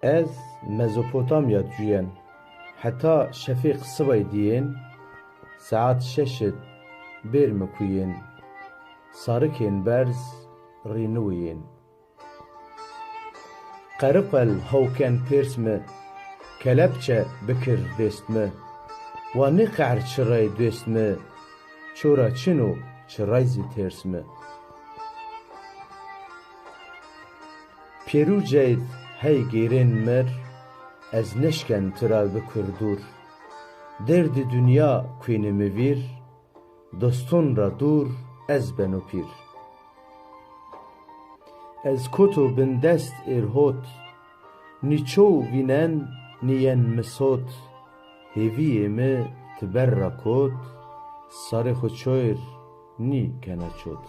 Ez Mezopotamya cüyen, heta şefîq sibay diyên, saet şeşit bêr me ku yên, sarikên berz rînûyên. Qeriqel hewkên pêrs me, kelepçe bikir dêst me, wa nîqer çirey dêst me, çora çin û çirey zî têrs me. Pêrûceyt hey gêrên mir, ez neşken tura bikir dûr. Derdê dunya kwînê me vîr, dostûn ra dûr ez beno pîr. Ez kot û bindest êrhot, nî çow vînen nî yên misot. Hêviyê me ti ber ra kot, sarê xwe çoyr nî kene çot.